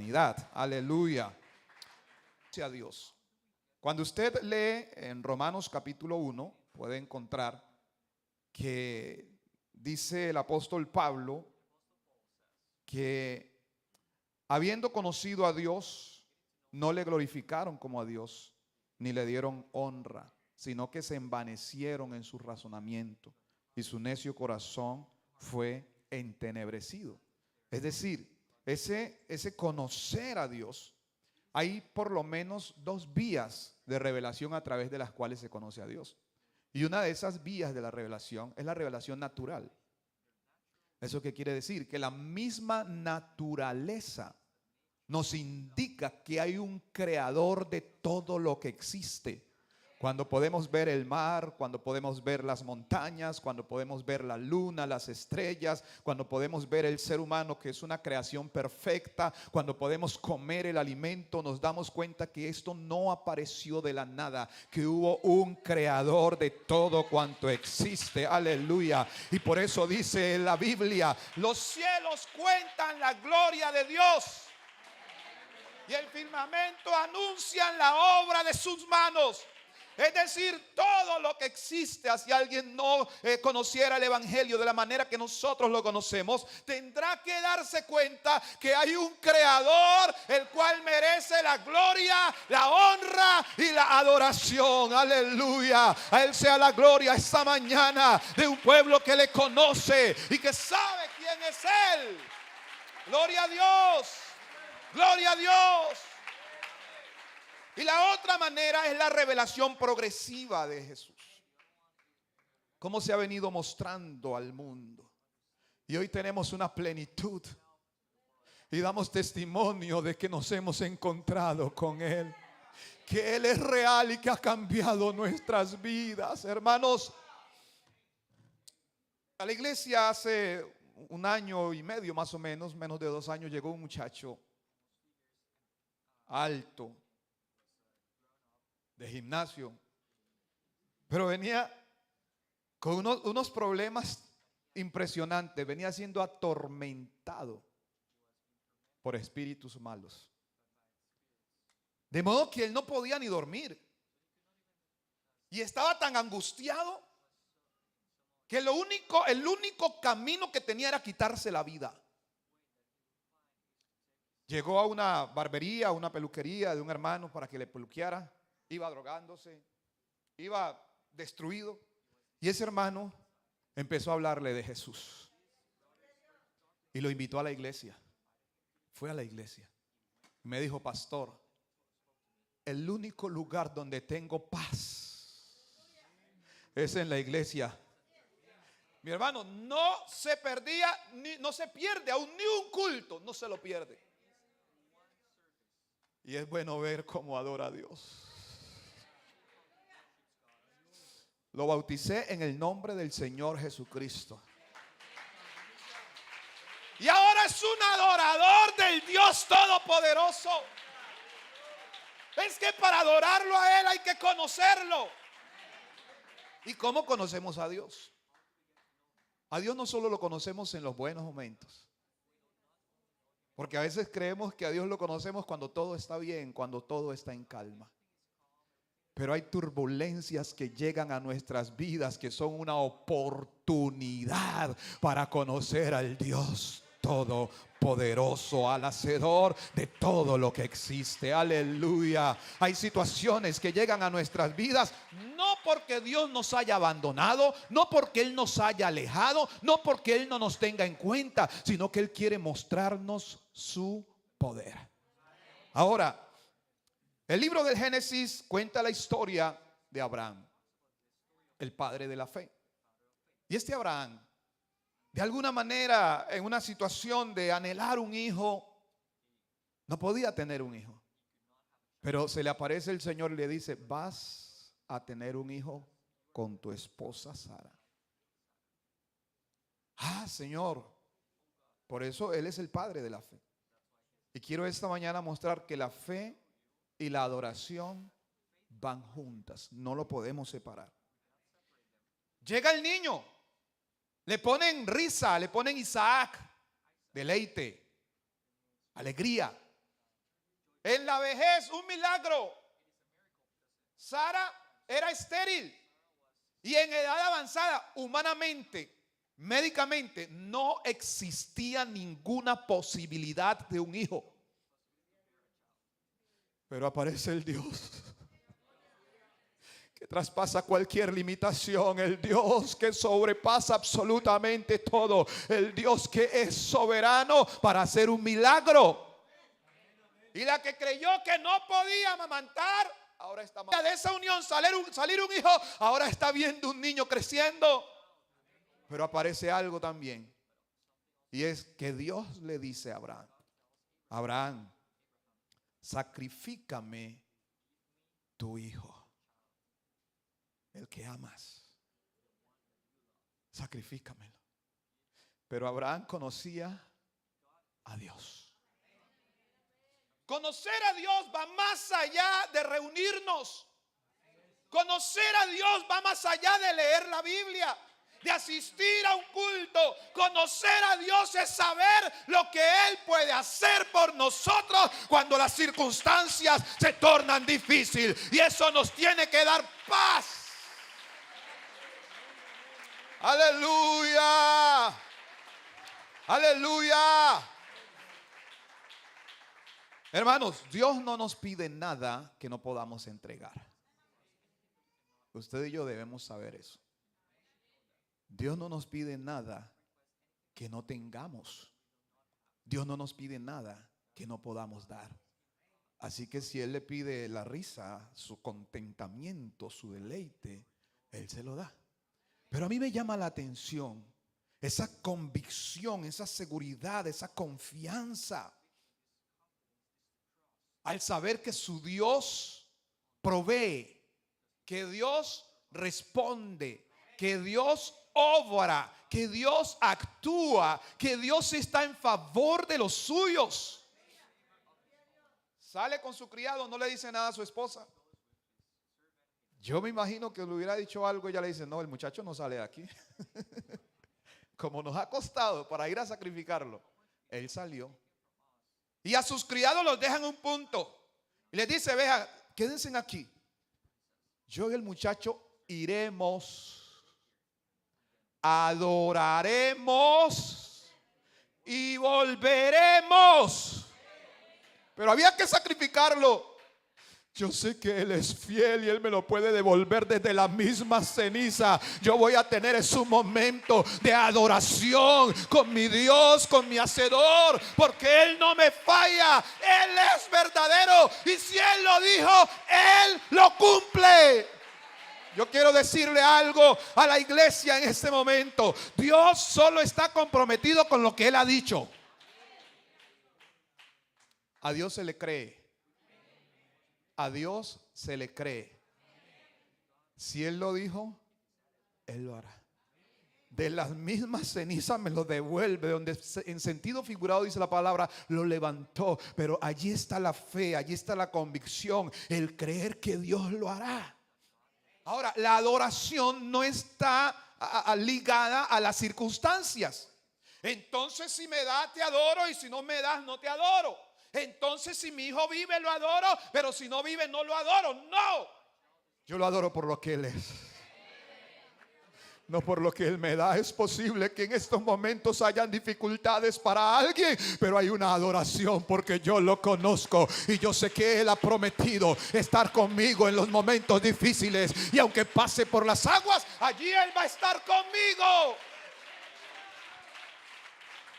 eternidad. Aleluya. Sea Dios. Cuando usted lee en Romanos capítulo 1, puede encontrar que dice el apóstol Pablo que habiendo conocido a Dios, no le glorificaron como a Dios, ni le dieron honra, sino que se envanecieron en su razonamiento y su necio corazón fue entenebrecido. Es decir, ese conocer a Dios, hay por lo menos dos vías de revelación a través de las cuales se conoce a Dios. Y una de esas vías de la revelación es la revelación natural. ¿Eso qué quiere decir? Que la misma naturaleza nos indica que hay un creador de todo lo que existe. Cuando podemos ver el mar, cuando podemos ver las montañas, cuando podemos ver la luna, las estrellas, cuando podemos ver el ser humano que es una creación perfecta, cuando podemos comer el alimento, nos damos cuenta que esto no apareció de la nada, que hubo un creador de todo cuanto existe. Aleluya. Y por eso dice la Biblia: los cielos cuentan la gloria de Dios y el firmamento anuncian la obra de sus manos. Es decir, todo lo que existe, si alguien no conociera el evangelio de la manera que nosotros lo conocemos, tendrá que darse cuenta que hay un creador el cual merece la gloria, la honra y la adoración. Aleluya. A Él sea la gloria esta mañana de un pueblo que le conoce y que sabe quién es Él. Gloria a Dios. Gloria a Dios. Y la otra manera es la revelación progresiva de Jesús. Cómo se ha venido mostrando al mundo. Y hoy tenemos una plenitud. Y damos testimonio de que nos hemos encontrado con Él. Que Él es real y que ha cambiado nuestras vidas. Hermanos, a la iglesia hace 1 año y medio más o menos, menos de 2 años, llegó un muchacho alto, de gimnasio, pero venía con unos problemas impresionantes. Venía siendo atormentado por espíritus malos, de modo que él no podía ni dormir y estaba tan angustiado que el único camino que tenía era quitarse la vida. Llegó a una barbería, a una peluquería de un hermano para que le peluqueara. Iba drogándose, iba destruido. Y ese hermano empezó a hablarle de Jesús y lo invitó a la iglesia. Fue a la iglesia. Me dijo: pastor, el único lugar donde tengo paz es en la iglesia. Mi hermano no se perdía, no se pierde aún ni un culto, no se lo pierde. Y es bueno ver cómo adora a Dios. Lo bauticé en el nombre del Señor Jesucristo. Y ahora es un adorador del Dios Todopoderoso. Es que para adorarlo a Él hay que conocerlo. ¿Y cómo conocemos a Dios? A Dios no solo lo conocemos en los buenos momentos. Porque a veces creemos que a Dios lo conocemos cuando todo está bien, cuando todo está en calma. Pero hay turbulencias que llegan a nuestras vidas que son una oportunidad para conocer al Dios Todopoderoso, al hacedor de todo lo que existe. Aleluya. Hay situaciones que llegan a nuestras vidas no porque Dios nos haya abandonado, no porque Él nos haya alejado, no porque Él no nos tenga en cuenta, sino que Él quiere mostrarnos su poder. Ahora, el libro del Génesis cuenta la historia de Abraham, el padre de la fe. Y este Abraham, de alguna manera, en una situación de anhelar un hijo, no podía tener un hijo. Pero se le aparece el Señor y le dice: vas a tener un hijo con tu esposa Sara. Ah, Señor. Por eso Él es el padre de la fe. Y quiero esta mañana mostrar que la fe y la adoración van juntas, no lo podemos separar. Llega el niño, le ponen risa, le ponen Isaac, deleite, alegría. En la vejez, un milagro. Sara era estéril y en edad avanzada, humanamente, médicamente, no existía ninguna posibilidad de un hijo. Pero aparece el Dios que traspasa cualquier limitación, el Dios que sobrepasa absolutamente todo, el Dios que es soberano para hacer un milagro. Y la que creyó que no podía amamantar, ahora está de esa unión salir un hijo, ahora está viendo un niño creciendo. Pero aparece algo también, y es que Dios le dice a Abraham: Abraham, sacrifícame tu hijo, el que amas, sacrifícamelo. Pero Abraham conocía a Dios. Conocer a Dios va más allá de reunirnos. Conocer a Dios va más allá de leer la Biblia, de asistir a un culto. Conocer a Dios es saber lo que Él puede hacer por nosotros cuando las circunstancias se tornan difíciles. Y eso nos tiene que dar paz. Aleluya. Aleluya. Hermanos, Dios no nos pide nada que no podamos entregar. Usted y yo debemos saber eso. Dios no nos pide nada que no tengamos. Dios no nos pide nada que no podamos dar. Así que si Él le pide la risa, su contentamiento, su deleite, Él se lo da. Pero a mí me llama la atención esa convicción, esa seguridad, esa confianza al saber que su Dios provee, que Dios responde, que Dios obra, que Dios actúa, que Dios está en favor de los suyos. Sale con su criado, no le dice nada a su esposa. Yo me imagino que le hubiera dicho algo, ella le dice: no, el muchacho no sale de aquí. Como nos ha costado para ir a sacrificarlo, él salió. Y a sus criados los dejan en un punto y les dice: vean, quédense aquí. Yo y el muchacho iremos, adoraremos y volveremos. Pero había que sacrificarlo. Yo sé que Él es fiel y Él me lo puede devolver desde la misma ceniza. Yo voy a tener ese momento de adoración con mi Dios, con mi Hacedor, porque Él no me falla. Él es verdadero y si Él lo dijo, Él lo cumple. Yo quiero decirle algo a la iglesia en este momento. Dios solo está comprometido con lo que Él ha dicho. A Dios se le cree. A Dios se le cree. Si Él lo dijo, Él lo hará. De las mismas cenizas me lo devuelve. Donde en sentido figurado dice la palabra, lo levantó. Pero allí está la fe, allí está la convicción, el creer que Dios lo hará. Ahora, la adoración no está ligada a las circunstancias. Entonces, si me das, te adoro, y si no me das, no te adoro. Entonces, si mi hijo vive, lo adoro, pero si no vive, no lo adoro. No, yo lo adoro por lo que Él es, no por lo que Él me da. Es posible que en estos momentos hayan dificultades para alguien, pero hay una adoración porque yo lo conozco y yo sé que Él ha prometido estar conmigo en los momentos difíciles. Y aunque pase por las aguas, allí Él va a estar conmigo.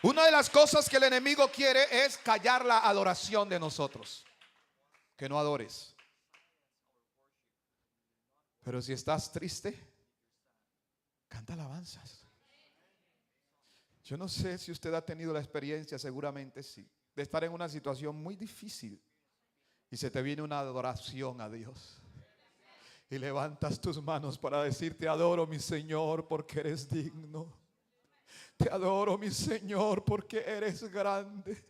Una de las cosas que el enemigo quiere es callar la adoración de nosotros. Que no adores. Pero si estás triste, canta alabanzas. Yo no sé si usted ha tenido la experiencia, seguramente sí, de estar en una situación muy difícil y se te viene una adoración a Dios. Y levantas tus manos para decir: te adoro, mi Señor, porque eres digno. Te adoro, mi Señor, porque eres grande.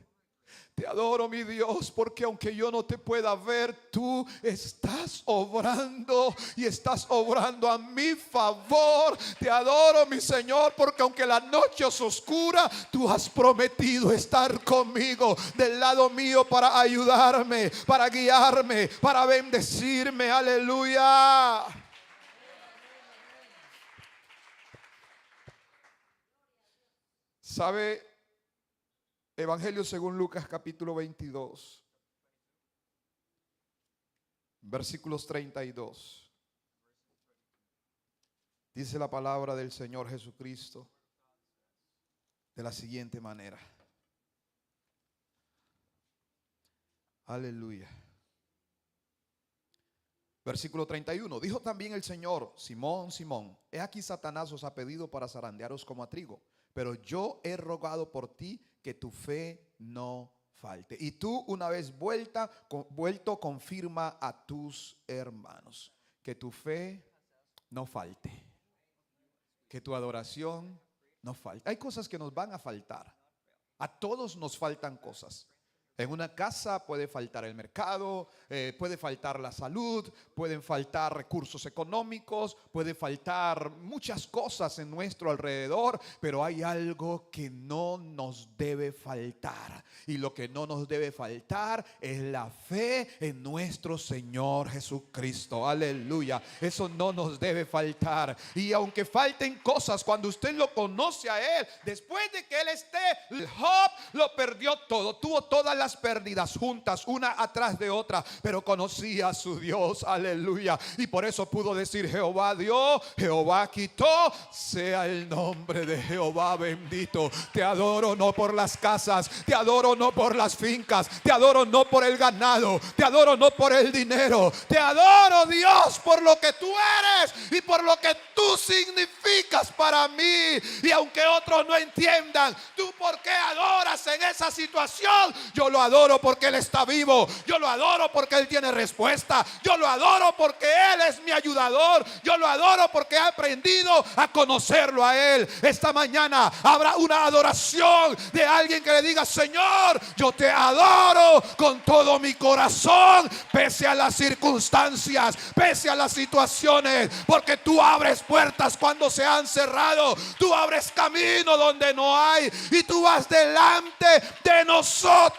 Te adoro, mi Dios, porque aunque yo no te pueda ver, tú estás obrando y estás obrando a mi favor. Te adoro, mi Señor, porque aunque la noche es oscura, tú has prometido estar conmigo, del lado mío, para ayudarme, para guiarme, para bendecirme. Aleluya. ¿Sabe? Evangelio según Lucas capítulo 22, versículos 32. Dice la palabra del Señor Jesucristo de la siguiente manera. Aleluya. Versículo 31. Dijo también el Señor: Simón, Simón, he aquí Satanás os ha pedido para zarandearos como a trigo, pero yo he rogado por ti que tu fe no falte. Y tú, una vez vuelto, confirma a tus hermanos. Que tu fe no falte. Que tu adoración no falte. Hay cosas que nos van a faltar. A todos nos faltan cosas. En una casa puede faltar el mercado, puede faltar la salud, pueden faltar recursos económicos, puede faltar muchas cosas en nuestro alrededor, pero hay algo que no nos debe faltar. Y lo que no nos debe faltar es la fe en nuestro Señor Jesucristo. Aleluya. Eso no nos debe faltar. Y aunque falten cosas, cuando usted lo conoce a Él, después de que Él esté, Job lo perdió todo, tuvo todas las pérdidas juntas, una atrás de otra, pero conocía a su Dios. Aleluya. Y por eso pudo decir: Jehová dio, Jehová quitó, sea el nombre de Jehová bendito. Te adoro no por las casas, te adoro no por las fincas, te adoro no por el ganado, te adoro no por el dinero, te adoro, Dios, por lo que tú eres y por lo que tú significas para mí. Y aunque otros no entiendan tú por qué adoras en esa situación, yo lo adoro porque Él está vivo, yo lo adoro porque Él tiene respuesta, yo lo adoro porque Él es mi ayudador, yo lo adoro porque he aprendido a conocerlo a Él. Esta mañana habrá una adoración de alguien que le diga: Señor, yo te adoro con todo mi corazón, pese a las circunstancias, pese a las situaciones, porque tú abres puertas cuando se han cerrado, tú abres camino donde no hay, y tú vas delante de nosotros.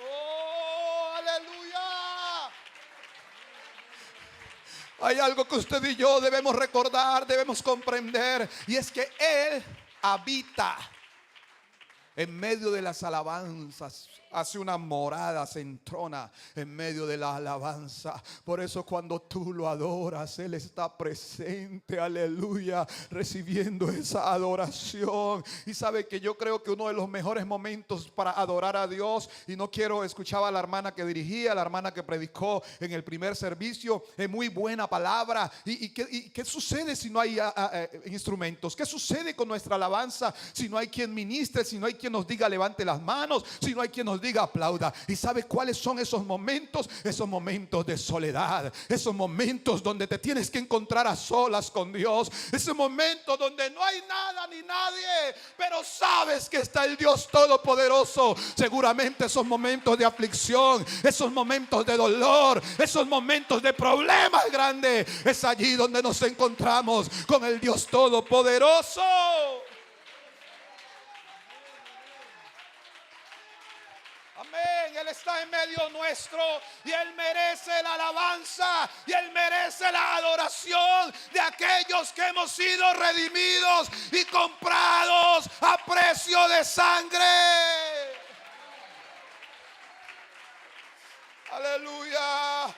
Oh, aleluya. Hay algo que usted y yo debemos recordar, debemos comprender, y es que Él habita en medio de las alabanzas. Hace una morada, se entrona en medio de la alabanza. Por eso cuando tú lo adoras, Él está presente, aleluya, recibiendo esa adoración. Y sabe que yo creo que uno de los mejores momentos para adorar a Dios, y no quiero, escuchaba a la hermana que dirigía, la hermana que predicó en el primer servicio, es muy buena palabra. ¿Y qué sucede si no hay instrumentos? ¿Qué sucede con nuestra alabanza si no hay quien ministre, si no hay quien nos diga levante las manos, si no hay quien nos diga aplauda? ¿Y sabe cuáles son esos momentos? Esos momentos de soledad, esos momentos donde te tienes que encontrar a solas con Dios, ese momento donde no hay nada ni nadie, pero sabes que está el Dios Todopoderoso. Seguramente esos momentos de aflicción, esos momentos de dolor, esos momentos de problemas grandes, es allí donde nos encontramos con el Dios Todopoderoso. Amén. Él está en medio nuestro y Él merece la alabanza y Él merece la adoración de aquellos que hemos sido redimidos y comprados a precio de sangre. Aleluya.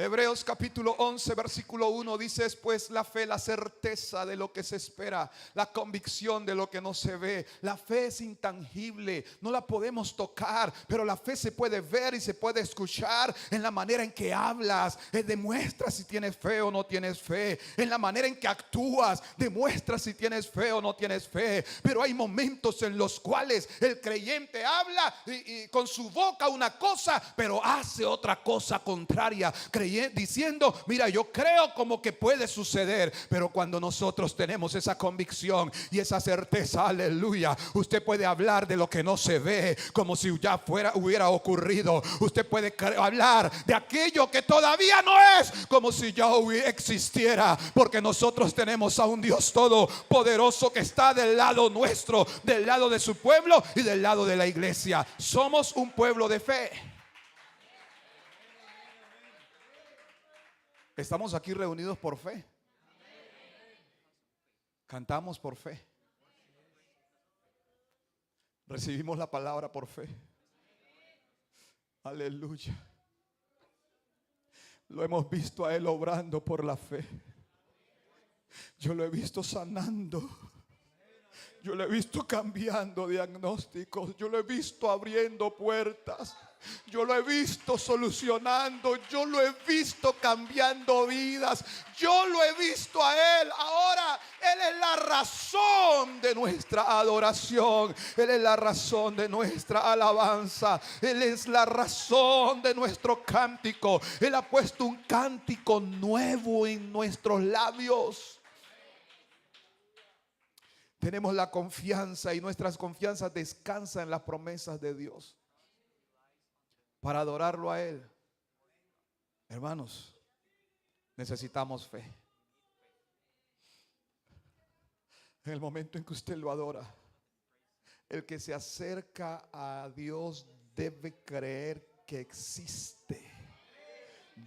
Hebreos capítulo 11 versículo 1 dice: pues la fe, la certeza de lo que se espera, la convicción de lo que no se ve. La fe es intangible, no la podemos tocar, pero la fe se puede ver y se puede escuchar en la manera en que hablas. Demuestra si tienes fe o no tienes fe. En la manera en que actúas, demuestra si tienes fe o no tienes fe. Pero hay momentos en los cuales el creyente habla y con su boca una cosa, pero hace otra cosa contraria, diciendo: mira, yo creo como que puede suceder. Pero cuando nosotros tenemos esa convicción y esa certeza, aleluya, usted puede hablar de lo que no se ve como si ya hubiera ocurrido. Usted puede hablar de aquello que todavía no es como si ya existiera, porque nosotros tenemos a un Dios todopoderoso que está del lado nuestro, del lado de su pueblo y del lado de la iglesia. Somos un pueblo de fe. Estamos aquí reunidos por fe. Cantamos por fe. Recibimos la palabra por fe. Aleluya. Lo hemos visto a Él obrando por la fe. Yo lo he visto sanando. Yo lo he visto cambiando diagnósticos. Yo lo he visto abriendo puertas. Yo lo he visto solucionando. Yo lo he visto cambiando vidas. Yo lo he visto a Él. Ahora Él es la razón de nuestra adoración. Él es la razón de nuestra alabanza. Él es la razón de nuestro cántico. Él ha puesto un cántico nuevo en nuestros labios. Tenemos la confianza y nuestras confianzas descansan en las promesas de Dios para adorarlo a Él. Hermanos, necesitamos fe. En el momento en que usted lo adora, el que se acerca a Dios debe creer que existe.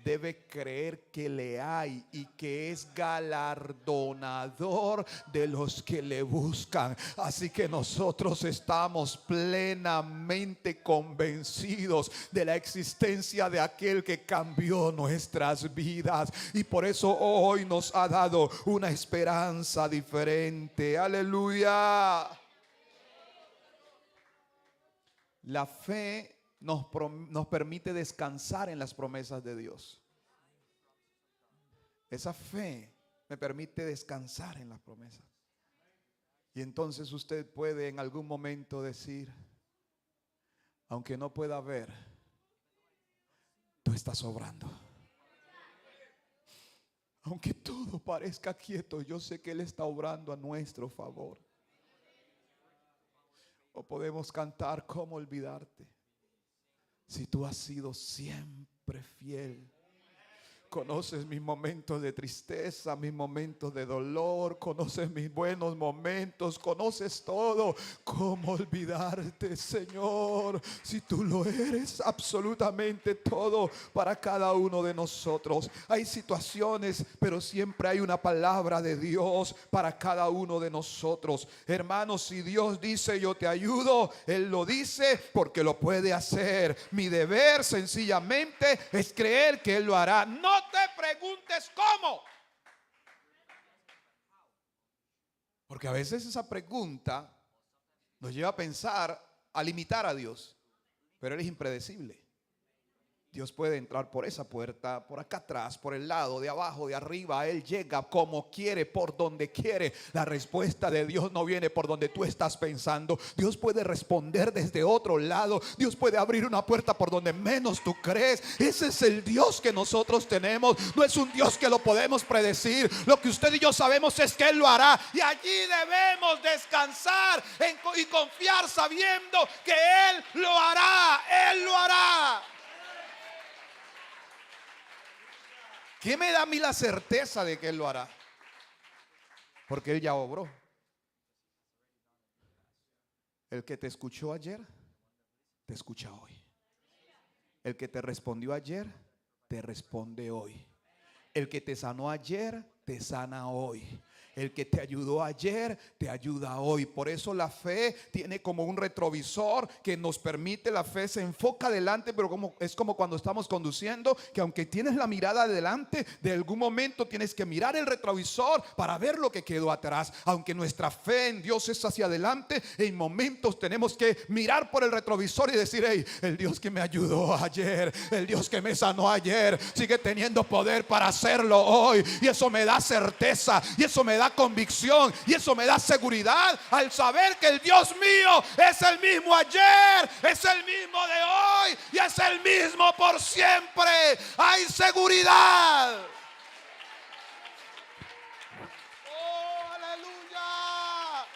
Debe creer que le hay y que es galardonador de los que le buscan. Así que nosotros estamos plenamente convencidos de la existencia de aquel que cambió nuestras vidas, y por eso hoy nos ha dado una esperanza diferente. Aleluya. La fe nos permite descansar en las promesas de Dios. Esa fe me permite descansar en las promesas. Y entonces usted puede en algún momento decir: aunque no pueda ver, tú estás obrando. Aunque todo parezca quieto, yo sé que Él está obrando a nuestro favor. O podemos cantar: ¿cómo olvidarte? Si tú has sido siempre fiel. Conoces mis momentos de tristeza, mis momentos de dolor, conoces mis buenos momentos, conoces todo. ¿Cómo olvidarte, Señor? Si tú lo eres absolutamente todo para cada uno de nosotros. Hay situaciones, pero siempre hay una palabra de Dios para cada uno de nosotros. Hermanos, si Dios dice yo te ayudo, Él lo dice porque lo puede hacer. Mi deber sencillamente es creer que Él lo hará. No te preguntes cómo, porque a veces esa pregunta nos lleva a pensar, a limitar a Dios, pero Él es impredecible. Dios puede entrar por esa puerta, por acá atrás, por el lado, de abajo, de arriba. Él llega como quiere, por donde quiere. La respuesta de Dios no viene por donde tú estás pensando. Dios puede responder desde otro lado. Dios puede abrir una puerta por donde menos tú crees. Ese es el Dios que nosotros tenemos. No es un Dios que lo podemos predecir. Lo que usted y yo sabemos es que Él lo hará. Y allí debemos descansar y confiar sabiendo que Él lo hará. Él lo hará. ¿Qué me da a mí la certeza de que Él lo hará? Porque Él ya obró. El que te escuchó ayer, te escucha hoy. El que te respondió ayer, te responde hoy. El que te sanó ayer, te sana hoy. El que te ayudó ayer, te ayuda hoy. Por eso la fe tiene como un retrovisor que nos permite, la fe se enfoca adelante, pero es como cuando estamos conduciendo, que aunque tienes la mirada adelante, de algún momento tienes que mirar el retrovisor para ver lo que quedó atrás. Aunque nuestra fe en Dios es hacia adelante, en momentos tenemos que mirar por el retrovisor y decir: hey, el Dios que me ayudó ayer, el Dios que me sanó ayer, sigue teniendo poder para hacerlo hoy. Y eso me da certeza, y eso me da convicción, y eso me da seguridad al saber que el Dios mío es el mismo ayer, es el mismo de hoy y es el mismo por siempre. Hay seguridad. Oh, aleluya.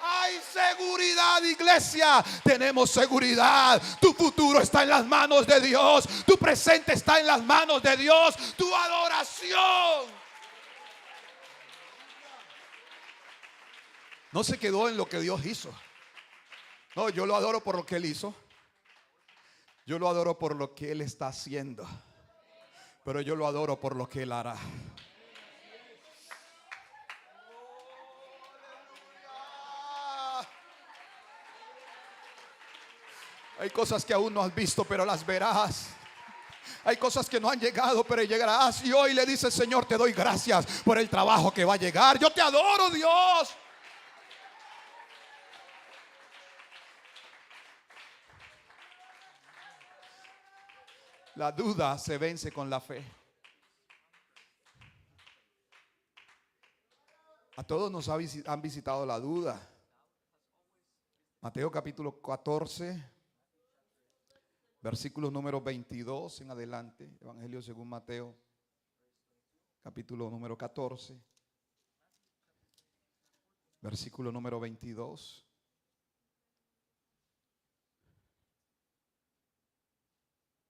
Hay seguridad, iglesia. Tenemos seguridad. Tu futuro está en las manos de Dios. Tu presente está en las manos de Dios. Tu adoración no se quedó en lo que Dios hizo. No, yo lo adoro por lo que Él hizo. Yo lo adoro por lo que Él está haciendo. Pero yo lo adoro por lo que Él hará. Hay cosas que aún no has visto, pero las verás. Hay cosas que no han llegado, pero llegarás. Y hoy le dice: Señor, te doy gracias por el trabajo que va a llegar. Yo te adoro, Dios. La duda se vence con la fe. A todos nos han visitado la duda. Mateo capítulo 14, versículo número 22 en adelante. Evangelio según Mateo capítulo número 14, versículo número 22.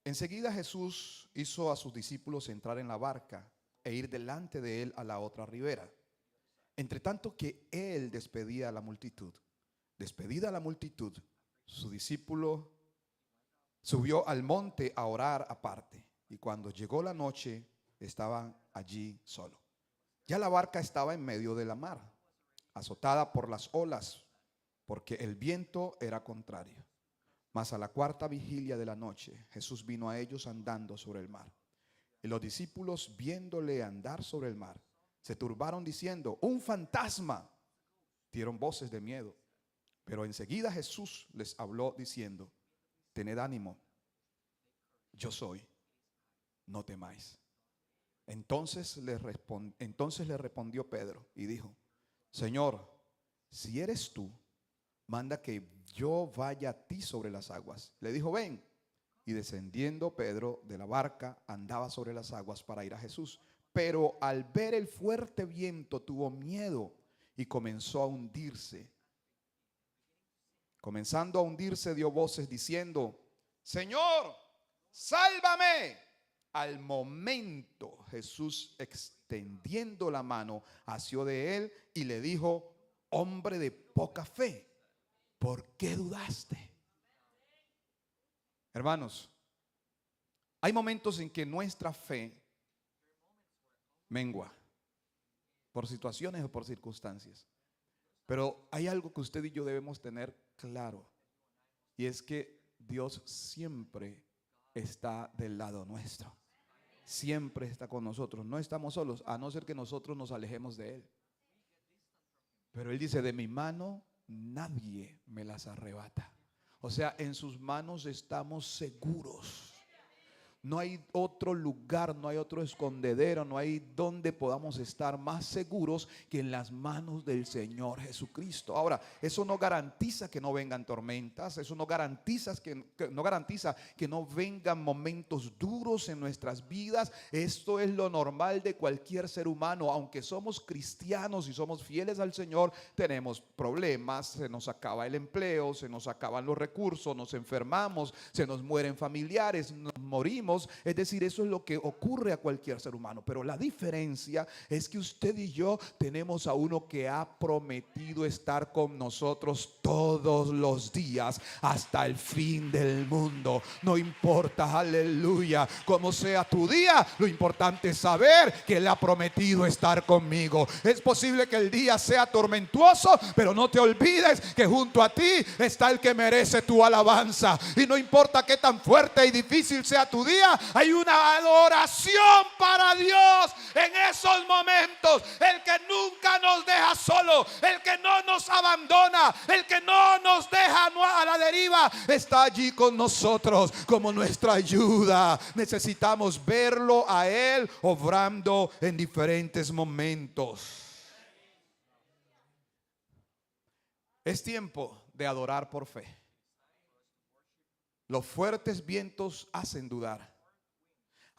Enseguida Jesús hizo a sus discípulos entrar en la barca e ir delante de él a la otra ribera, entre tanto que él despedía a la multitud. Despedida la multitud, su discípulo subió al monte a orar aparte, y cuando llegó la noche estaban allí solos. Ya la barca estaba en medio de la mar, azotada por las olas, porque el viento era contrario. Mas a la cuarta vigilia de la noche, Jesús vino a ellos andando sobre el mar. Y los discípulos, viéndole andar sobre el mar, se turbaron diciendo: un fantasma. Dieron voces de miedo. Pero enseguida Jesús les habló diciendo: tened ánimo, yo soy, no temáis. Entonces le respondió Pedro y dijo: Señor, si eres tú, manda que yo vaya a ti sobre las aguas. Le dijo: ven. Y descendiendo Pedro de la barca, andaba sobre las aguas para ir a Jesús. Pero al ver el fuerte viento tuvo miedo y comenzó a hundirse. Comenzando a hundirse, dio voces diciendo: Señor, sálvame. Al momento Jesús, extendiendo la mano, asió de él y le dijo: hombre de poca fe, ¿por qué dudaste? Hermanos, hay momentos en que nuestra fe mengua por situaciones o por circunstancias. Pero hay algo que usted y yo debemos tener claro, y es que Dios siempre está del lado nuestro. Siempre está con nosotros. No estamos solos, a no ser que nosotros nos alejemos de Él. Pero Él dice: de mi mano nadie me las arrebata. O sea, en sus manos estamos seguros. No hay otro lugar, no hay otro escondedero, no hay donde podamos estar más seguros que en las manos del Señor Jesucristo. Ahora, eso no garantiza que no vengan tormentas, eso no garantiza que no vengan momentos duros en nuestras vidas. Esto es lo normal de cualquier ser humano. Aunque somos cristianos y somos fieles al Señor, tenemos problemas, se nos acaba el empleo, se nos acaban los recursos, nos enfermamos, se nos mueren familiares, nos morimos. vivimos. Es decir, eso es lo que ocurre a cualquier ser humano. Pero la diferencia es que usted y yo tenemos a uno que ha prometido estar con nosotros todos los días hasta el fin del mundo. No importa, aleluya, cómo sea tu día, lo importante es saber que Él ha prometido estar conmigo. Es posible que el día sea tormentuoso, pero no te olvides que junto a ti está el que merece tu alabanza. Y no importa qué tan fuerte y difícil sea tu día, hay una adoración para Dios en esos momentos. El que nunca nos deja solo, el que no nos abandona, el que no nos deja a la deriva, está allí con nosotros como nuestra ayuda. Necesitamos verlo a Él obrando en diferentes momentos. Es tiempo de adorar por fe. Los fuertes vientos hacen dudar.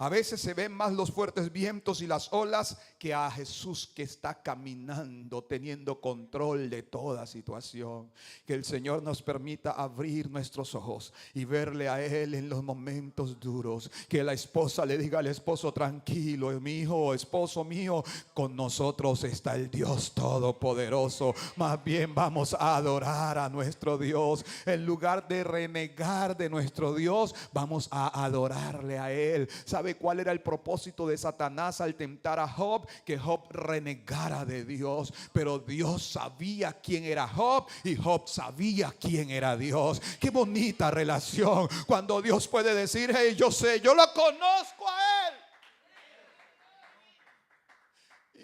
A veces se ven más los fuertes vientos y las olas que a Jesús, que está caminando, teniendo control de toda situación. Que el Señor nos permita abrir nuestros ojos y verle a Él en los momentos duros. Que la esposa le diga al esposo: tranquilo, mi hijo, esposo mío, con nosotros está el Dios Todopoderoso. Más bien vamos a adorar a nuestro Dios. En lugar de renegar de nuestro Dios, vamos a adorarle a Él. ¿Sabe cuál era el propósito de Satanás al tentar a Job? Que Job renegara de Dios. Pero Dios sabía quién era Job y Job sabía quién era Dios. Qué bonita relación cuando Dios puede decir: hey, yo sé, yo lo conozco a Él.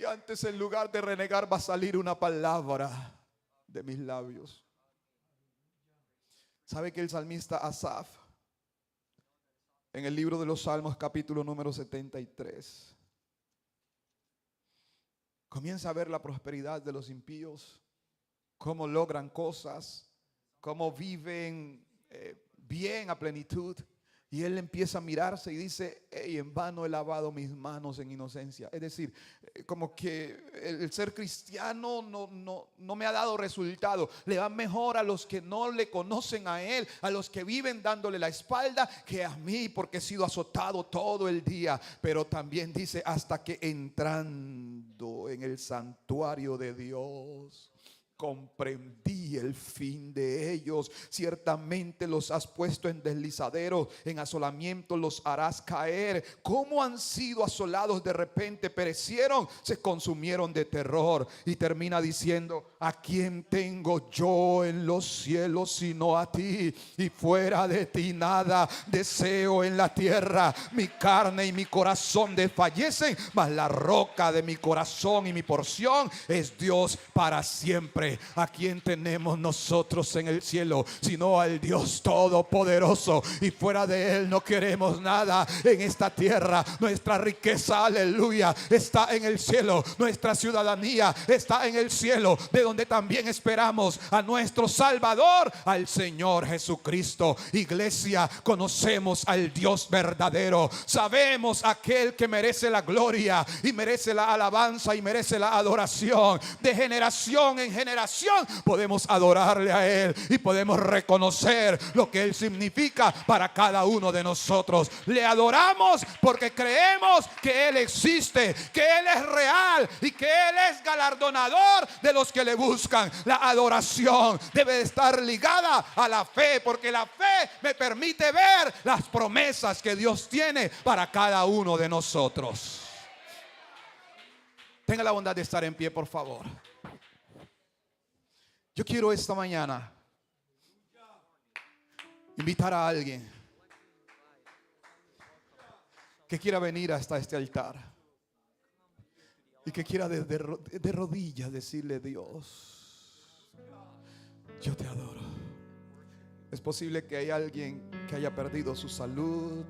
Y antes, en lugar de renegar, va a salir una palabra de mis labios. ¿Sabe que el salmista Asaf, en el libro de los Salmos, capítulo número 73, comienza a ver la prosperidad de los impíos, cómo logran cosas, cómo viven bien a plenitud? Y él empieza a mirarse y dice: hey, en vano he lavado mis manos en inocencia. Es decir, como que el ser cristiano no me ha dado resultado. Le va mejor a los que no le conocen a Él, a los que viven dándole la espalda, que a mí, porque he sido azotado todo el día. Pero también dice: hasta que entrando en el santuario de Dios, comprendí el fin de ellos. Ciertamente los has puesto en deslizadero, en asolamiento los harás caer. Como han sido asolados de repente, perecieron, se consumieron de terror. Y termina diciendo: ¿a quién tengo yo en los cielos sino a ti? Y fuera de ti nada deseo en la tierra. Mi carne y mi corazón desfallecen, mas la roca de mi corazón y mi porción es Dios para siempre. ¿A quién tenemos nosotros en el cielo sino al Dios Todopoderoso? Y fuera de Él no queremos nada en esta tierra. Nuestra riqueza, aleluya, está en el cielo. Nuestra ciudadanía está en el cielo, de donde también esperamos a nuestro Salvador, al Señor Jesucristo. Iglesia, conocemos al Dios verdadero. Sabemos aquel que merece la gloria y merece la alabanza y merece la adoración. De generación en generación podemos adorarle a Él y podemos reconocer lo que Él significa para cada uno de nosotros. Le adoramos porque creemos que Él existe, que Él es real y que Él es galardonador de los que le buscan. La adoración debe estar ligada a la fe, porque la fe me permite ver las promesas que Dios tiene para cada uno de nosotros. Tenga la bondad de estar en pie, por favor. Yo quiero esta mañana invitar a alguien que quiera venir hasta este altar y que quiera de rodillas decirle: Dios, yo te adoro. Es posible que hay alguien que haya perdido su salud,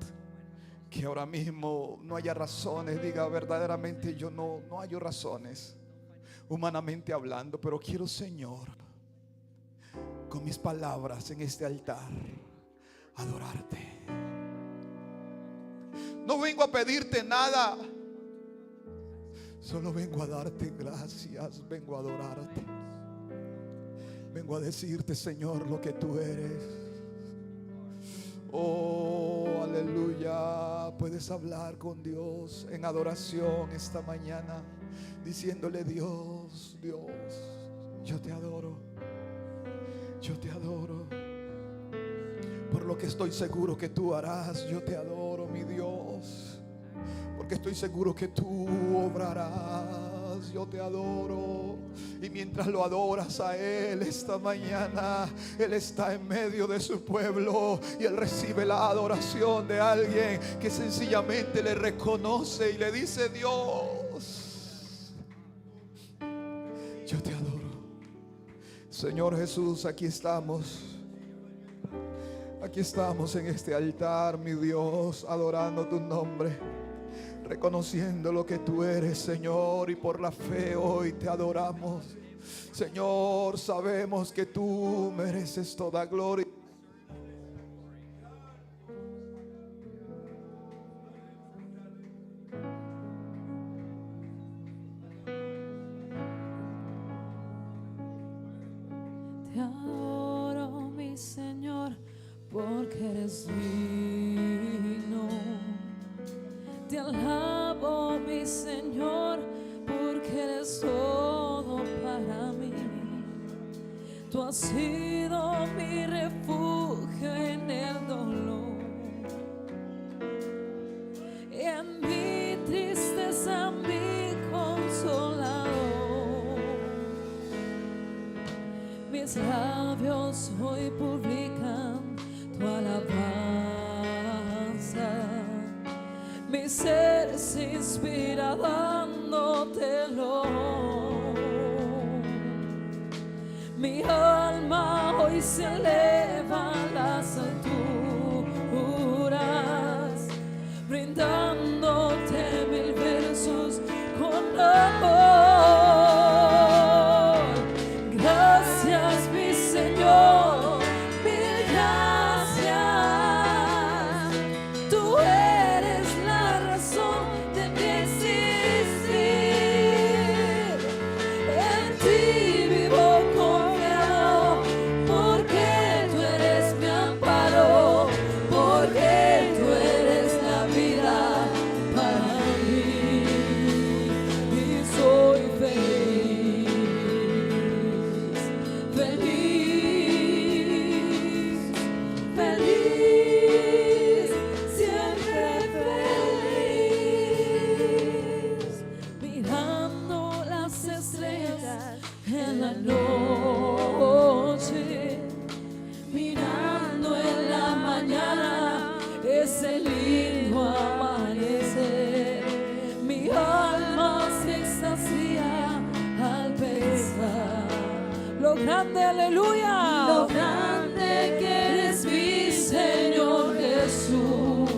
que ahora mismo no haya razones. Diga: verdaderamente yo no hallo razones, humanamente hablando, pero quiero, Señor, con mis palabras en este altar, adorarte. No vengo a pedirte nada, solo vengo a darte gracias. Vengo a adorarte. Vengo a decirte, Señor, lo que tú eres. Oh, aleluya. Puedes hablar con Dios en adoración esta mañana, diciéndole: Dios, Dios, yo te adoro. Yo te adoro. Por lo que estoy seguro que tú harás, yo te adoro, mi Dios. Porque estoy seguro que tú obrarás, yo te adoro. Y mientras lo adoras a Él esta mañana, Él está en medio de su pueblo y Él recibe la adoración de alguien que sencillamente le reconoce y le dice: Dios, yo te adoro. Señor Jesús, aquí estamos. Aquí estamos en este altar, mi Dios, adorando tu nombre, reconociendo lo que tú eres, Señor, y por la fe hoy te adoramos. Señor, sabemos que tú mereces toda gloria. Te adoro, mi Señor, porque eres digno. Te alabo, mi Señor, porque eres todo para mí. Tú has sido mi refugio en el dolor, en mi tristeza, mi consolador. Mis labios hoy publican tu alabanza. Mi ser se inspira dándotelo. Mi alma hoy se eleva a las alturas, brindándote mil versos con amor. Gracias, mi Señor, mil gracias. Tú eres la razón de mi existir. En ti vivo confiado, porque tú eres mi amparo, porque tú eres la vida para mí. Y soy feliz, feliz, feliz, siempre feliz, mirando las estrellas en la noche, mirando en la mañana ese lindo amanecer. Mi alma se extasía al pensar lo grande, aleluya, lo grande que eres, mi Señor Jesús.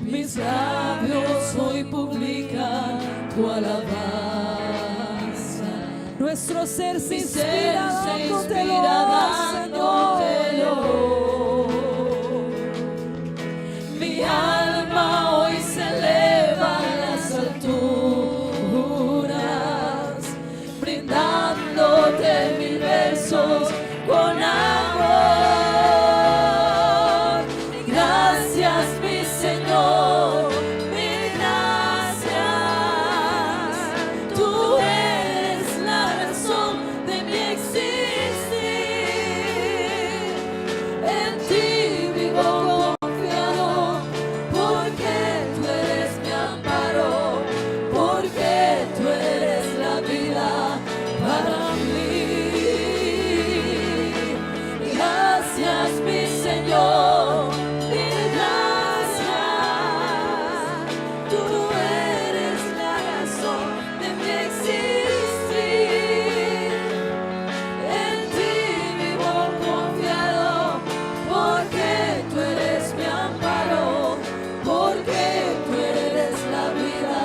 Mis labios hoy publican tu alabanza. Nuestro ser se inspira dándotelo. Mi alma hoy se eleva a las alturas, brindándote mil versos con amor. Gracias, mi Señor, mil gracias. Tú eres la razón de mi existir. En ti vivo confiado, porque tú eres mi amparo, porque tú eres la vida para mí. Gracias, mi Señor, mil gracias. Tú eres la razón de mi existir. En ti vivo confiado, porque tú eres mi amparo, porque tú eres la vida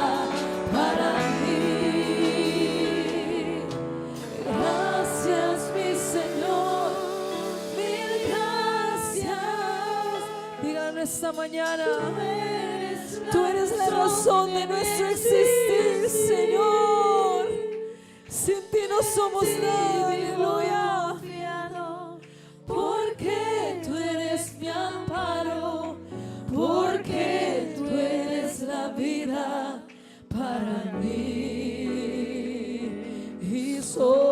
para mí. Gracias, mi Señor, mil gracias. Díganlo esta mañana: tú eres la razón de nuestro existir, Señor. Sin ti no somos nada, aleluya. Porque tú eres para mí y soy